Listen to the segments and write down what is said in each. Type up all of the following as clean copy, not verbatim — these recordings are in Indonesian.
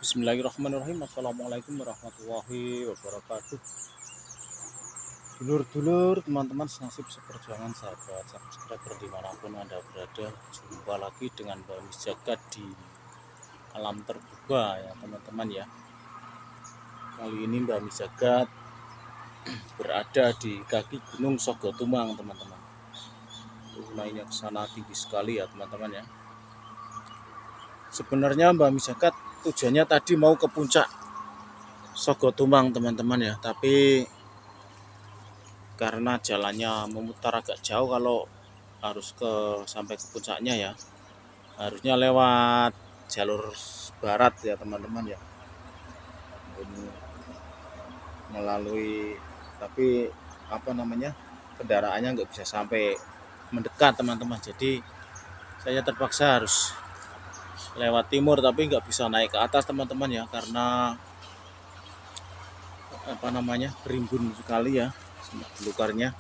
Bismillahirrahmanirrahim. Assalamualaikum warahmatullahi wabarakatuh. Dulur-dulur, teman-teman senasib seperjuangan, sahabat subscriber dimanapun Anda berada, jumpa lagi dengan Mbak Miss Jagat di alam terbuka ya teman-teman ya. Kali ini Mbak Miss Jagat berada di kaki Gunung Sogotumang teman-teman. Naiknya ke sana tinggi sekali ya teman-teman ya. Sebenarnya Mbak Miss Jagat tujuannya tadi mau ke puncak Sogotumang teman-teman ya, tapi karena jalannya memutar agak jauh kalau harus sampai ke puncaknya ya, harusnya lewat jalur barat ya teman-teman ya, melalui, tapi kendaraannya nggak bisa sampai mendekat teman-teman, jadi saya terpaksa harus lewat timur, tapi nggak bisa naik ke atas teman-teman ya, karena berimbun sekali ya belukarnya,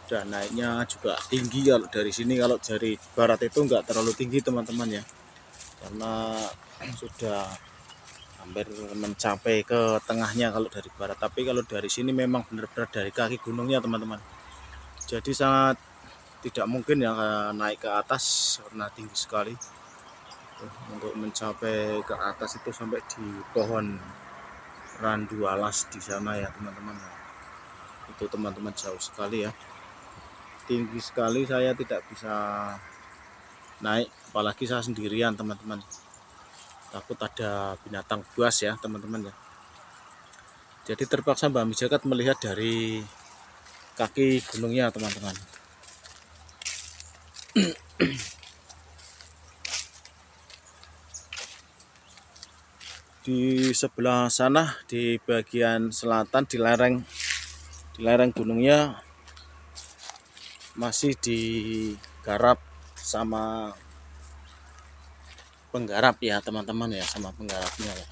dan naiknya juga tinggi. Kalau dari sini, kalau dari barat itu nggak terlalu tinggi teman-teman ya, karena sudah hampir mencapai ke tengahnya kalau dari barat, tapi kalau dari sini memang benar-benar dari kaki gunungnya teman-teman, jadi sangat tidak mungkin ya naik ke atas karena tinggi sekali. Untuk mencapai ke atas itu sampai di pohon randu alas di sana ya teman-teman, itu teman-teman jauh sekali ya, tinggi sekali, saya tidak bisa naik, apalagi saya sendirian teman-teman, takut ada binatang buas ya teman-teman ya. Jadi terpaksa Mbak Miss Jagat melihat dari kaki gunungnya teman-teman. Di sebelah sana di bagian selatan, di lereng gunungnya masih digarap sama penggarap ya teman-teman ya, sama penggarapnya ya.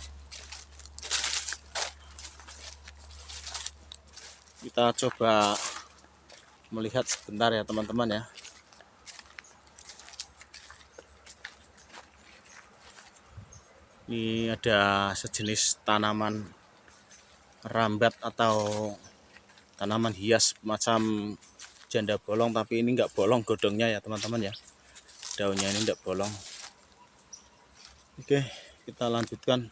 Kita coba melihat sebentar ya teman-teman ya. Ini ada sejenis tanaman rambat atau tanaman hias macam janda bolong, tapi ini enggak bolong godongnya ya teman-teman ya, daunnya ini enggak bolong. Oke, kita lanjutkan.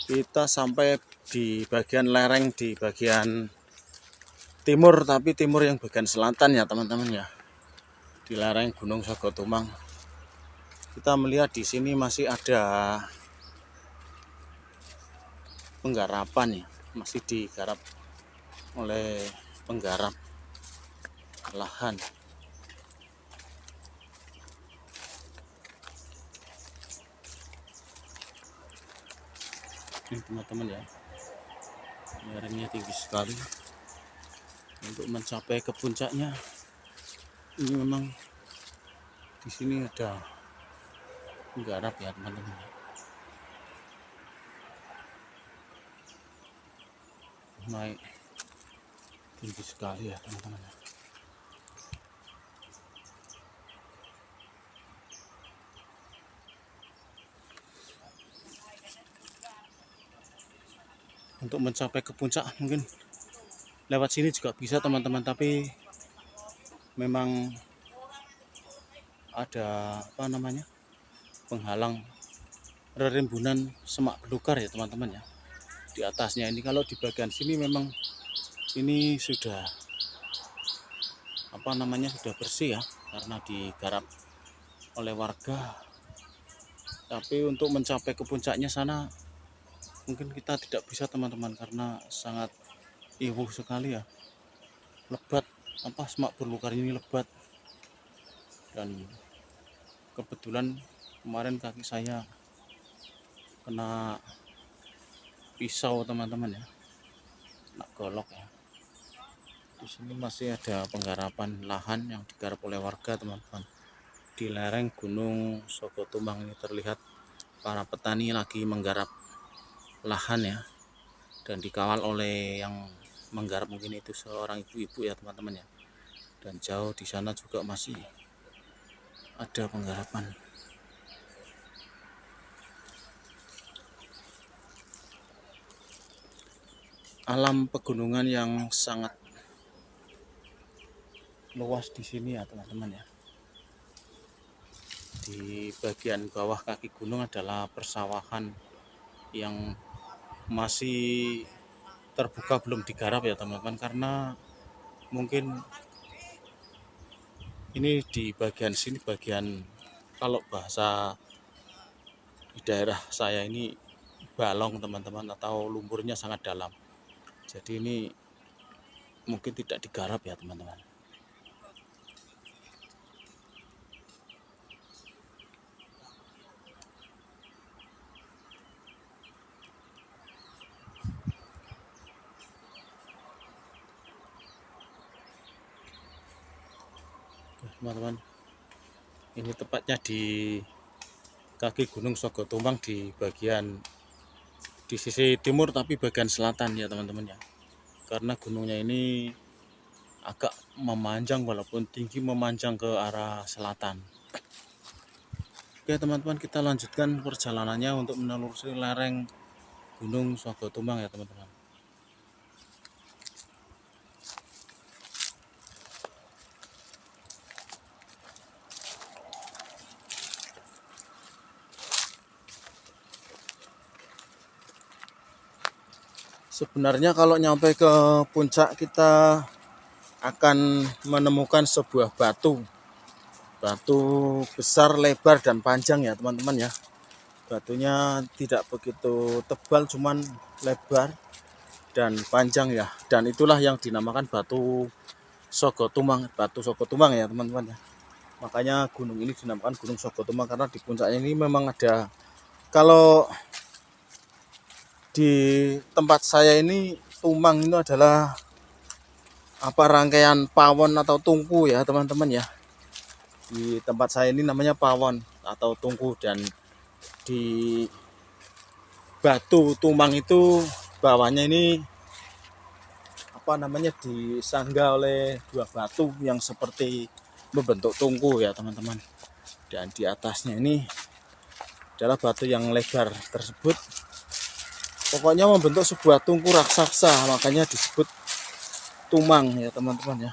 Kita sampai di bagian lereng di bagian timur, tapi timur yang bagian selatan ya teman-teman ya, di lereng Gunung Sogotumang. Kita melihat di sini masih ada penggarapan ya, masih digarap oleh penggarap lahan. Ini teman-teman ya, lerengnya tinggi sekali. Untuk mencapai ke puncaknya, ini memang di sini ada penggarap ya teman-teman. Naik tinggi sekali ya teman-teman. Untuk mencapai ke puncak mungkin lewat sini juga bisa teman-teman, tapi memang ada penghalang rerimbunan semak belukar ya teman-teman ya di atasnya ini. Kalau di bagian sini memang ini sudah sudah bersih ya, karena digarap oleh warga. Tapi untuk mencapai ke puncaknya sana mungkin kita tidak bisa teman-teman, karena sangat iwuh sekali ya, lebat, semak belukar ini lebat. Dan kebetulan kemarin kaki saya kena pisau teman-teman ya, kena golok ya. Di sini masih ada penggarapan lahan yang digarap oleh warga teman-teman. Di lereng Gunung Sogotumang ini terlihat para petani lagi menggarap lahan ya, dan dikawal oleh yang menggarap, mungkin itu seorang ibu-ibu ya teman-teman ya. Dan jauh di sana juga masih ada penggarapan. Alam pegunungan yang sangat luas di sini ya teman-teman ya. Di bagian bawah kaki gunung adalah persawahan yang masih terbuka, belum digarap ya teman-teman, karena mungkin ini di bagian sini, bagian kalau bahasa di daerah saya ini balong teman-teman, atau lumpurnya sangat dalam. Jadi ini mungkin tidak digarap ya teman-teman. Teman-teman, ini tepatnya di kaki Gunung Sogotumbang, di sisi timur tapi bagian selatan ya teman-teman ya. Karena gunungnya ini agak memanjang, walaupun tinggi, memanjang ke arah selatan. Oke teman-teman, kita lanjutkan perjalanannya untuk menelusuri lereng Gunung Sogotumbang ya teman-teman. Sebenarnya kalau nyampe ke puncak kita akan menemukan sebuah batu besar, lebar dan panjang ya teman-teman ya. Batunya tidak begitu tebal, cuman lebar dan panjang ya. Dan itulah yang dinamakan batu Sogotumbang ya teman-teman ya. Makanya gunung ini dinamakan Gunung Sogotumbang, karena di puncaknya ini memang ada, kalau di tempat saya ini tumang itu adalah rangkaian pawon atau tungku ya teman-teman ya. Di tempat saya ini namanya pawon atau tungku, dan di batu tumang itu bawahnya ini disangga oleh dua batu yang seperti membentuk tungku ya teman-teman. Dan di atasnya ini adalah batu yang lebar tersebut, pokoknya membentuk sebuah tungku raksasa, makanya disebut tumang ya teman-teman ya.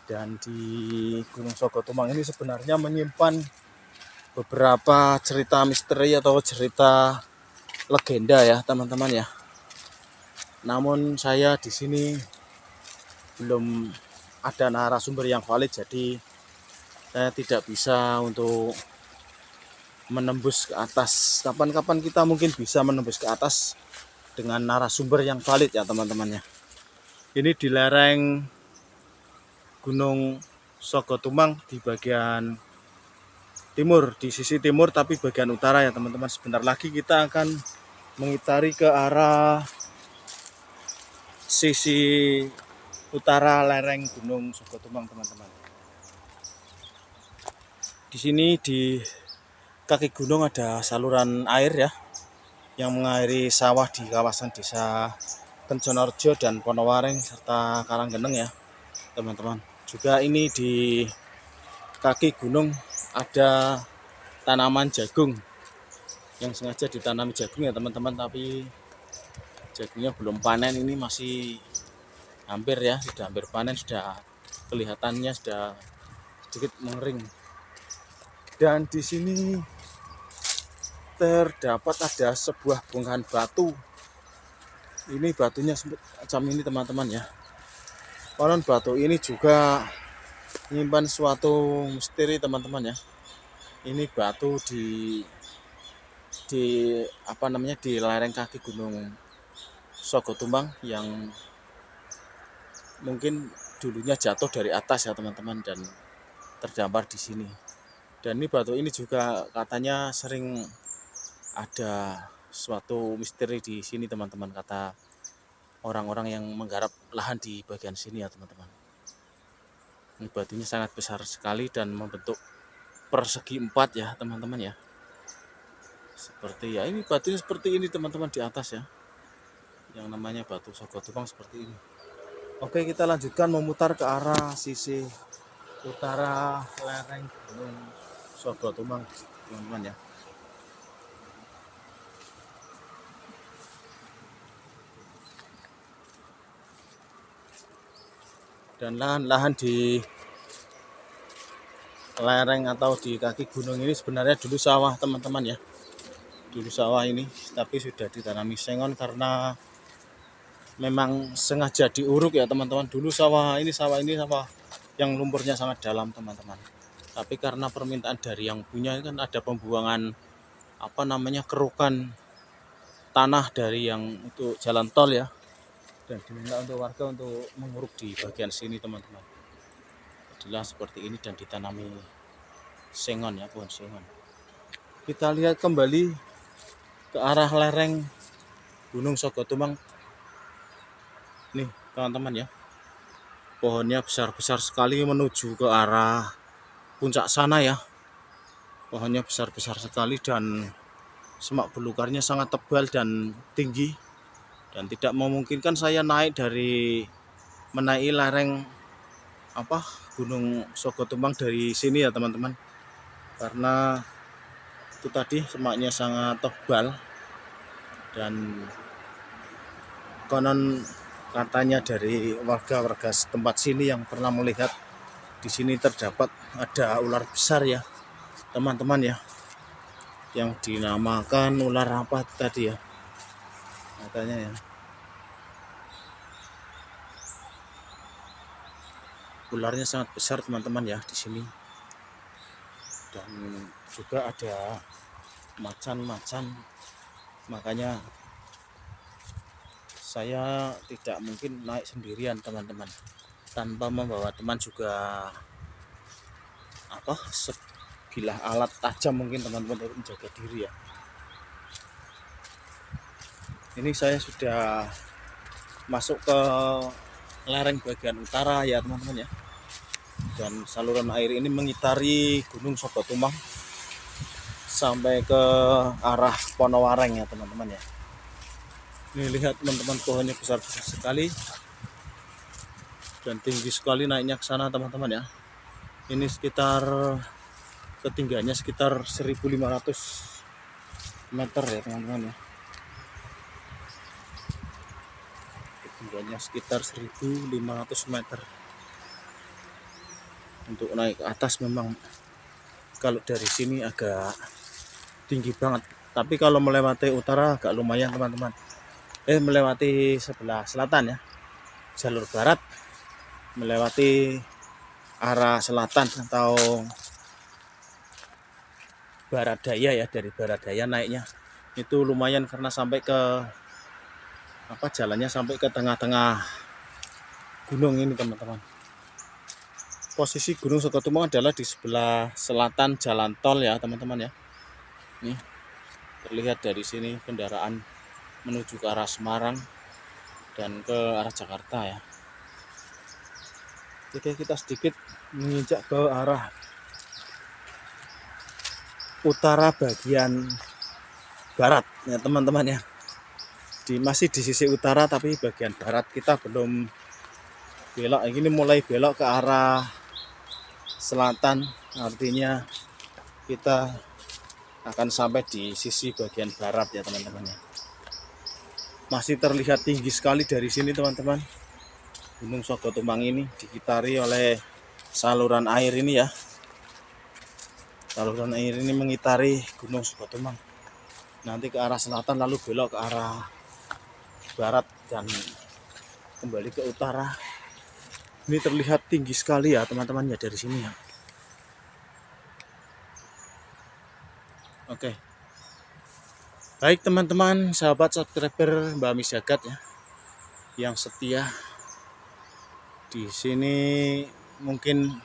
Dan di Gunung Sogotumbang ini sebenarnya menyimpan beberapa cerita misteri atau cerita legenda ya teman-teman ya. Namun saya di sini belum ada narasumber yang valid, jadi saya tidak bisa untuk menembus ke atas. Kapan-kapan kita mungkin bisa menembus ke atas dengan narasumber yang valid ya teman-teman ya. Ini di lereng Gunung Sogotumbang di bagian timur, di sisi timur tapi bagian utara ya teman-teman. Sebentar lagi kita akan mengitari ke arah sisi utara lereng Gunung Sogotumbang teman-teman. Di sini di kaki gunung ada saluran air ya, yang mengairi sawah di kawasan desa Kenconorjo dan Ponowaring serta Karanggeneng ya teman-teman. Juga ini di kaki gunung ada tanaman jagung yang sengaja ditanami jagung ya teman-teman, tapi jagungnya belum panen, ini masih hampir ya, sudah hampir panen, sudah kelihatannya sudah sedikit mengering. Dan di sini terdapat ada sebuah bongkahan batu. Ini batunya macam ini teman-teman ya. Konon batu ini juga menyimpan suatu misteri teman-teman ya. Ini batu di lereng kaki Gunung Sogotumbang yang mungkin dulunya jatuh dari atas ya teman-teman dan terdampar di sini. Dan ini batu ini juga katanya sering ada suatu misteri di sini teman-teman, kata orang-orang yang menggarap lahan di bagian sini ya teman-teman. Ini batunya sangat besar sekali dan membentuk persegi 4 ya teman-teman ya. Seperti ya, ini batunya seperti ini teman-teman di atas ya. yang namanya Batu Sogotumang seperti ini. Oke, kita lanjutkan memutar ke arah sisi utara lereng Gunung Sogotumang, teman-teman ya. Dan lahan-lahan di lereng atau di kaki gunung ini sebenarnya dulu sawah, teman-teman ya. Dulu sawah ini, tapi sudah ditanami sengon karena memang sengaja diuruk ya teman-teman. Dulu sawah ini sawah yang lumpurnya sangat dalam, teman-teman. Tapi karena permintaan dari yang punya kan ada pembuangan kerukan tanah dari yang untuk jalan tol ya, dan diminta untuk warga untuk menguruk di bagian sini, teman-teman. Jadilah seperti ini dan ditanami sengon ya, pohon sengon. Kita lihat kembali ke arah lereng Gunung Sogotumang nih, teman-teman ya. Pohonnya besar-besar sekali menuju ke arah puncak sana ya. Pohonnya besar-besar sekali dan semak belukarnya sangat tebal dan tinggi, dan tidak memungkinkan saya menaiki lereng Gunung Sogotumang dari sini ya teman-teman, karena itu tadi semaknya sangat tebal. Dan konon katanya dari warga-warga setempat sini yang pernah melihat di sini terdapat ada ular besar ya teman-teman ya, yang dinamakan ular apa tadi ya katanya ya. Ularnya sangat besar teman-teman ya di sini, dan juga ada macan-macan. Makanya saya tidak mungkin naik sendirian teman-teman, tanpa membawa teman juga sebilah alat tajam mungkin teman-teman untuk menjaga diri ya. Ini saya sudah masuk ke lereng bagian utara ya teman-teman ya, dan saluran air ini mengitari Gunung Sogotumang sampai ke arah Ponowareng ya teman-teman ya. Ini lihat teman-teman, pohonnya besar-besar sekali dan tinggi sekali naiknya ke sana teman-teman ya. Ini ketinggiannya sekitar 1.500 meter ya teman-teman ya. Ketinggiannya sekitar 1.500 meter. Untuk naik ke atas memang kalau dari sini agak tinggi banget, tapi kalau melewati utara agak lumayan teman-teman. Melewati sebelah selatan ya, jalur barat melewati arah selatan atau barat daya ya, dari barat daya naiknya itu lumayan karena sampai ke jalannya sampai ke tengah-tengah gunung ini teman-teman. Posisi Gunung Sogotumang adalah di sebelah selatan jalan tol ya teman-teman ya. Nih terlihat dari sini kendaraan menuju ke arah Semarang dan ke arah Jakarta ya. Oke, kita sedikit menginjak ke arah utara bagian barat ya teman-teman ya. Masih di sisi utara tapi bagian barat kita belum belok. Ini mulai belok ke arah selatan, artinya kita akan sampai di sisi bagian barat ya teman-teman ya. Masih terlihat tinggi sekali dari sini teman-teman. Gunung Sogotumang ini dikitari oleh saluran air ini ya. Saluran air ini mengitari Gunung Sogotumang. Nanti ke arah selatan lalu belok ke arah barat dan kembali ke utara. Ini terlihat tinggi sekali ya teman-teman ya dari sini ya. Oke. Baik teman-teman, sahabat subscriber Mbak Ami Jagat ya, yang setia di sini, mungkin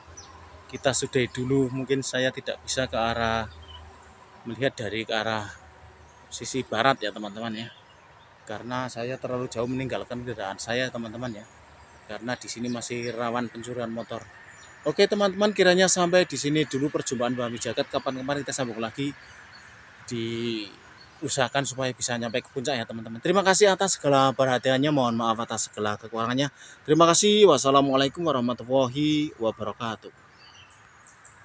kita sudahi dulu. Mungkin saya tidak bisa melihat dari ke arah sisi barat ya teman-teman ya, karena saya terlalu jauh meninggalkan kendaraan saya teman-teman ya, karena di sini masih rawan pencurian motor. Oke teman-teman, kiranya sampai di sini dulu perjumpaan Mbak Ami Jagat. Kapan-kapan kita sambung lagi di usahakan supaya bisa nyampe ke puncak ya teman-teman. Terima kasih atas segala perhatiannya, mohon maaf atas segala kekurangannya. Terima kasih. Wassalamualaikum warahmatullahi wabarakatuh.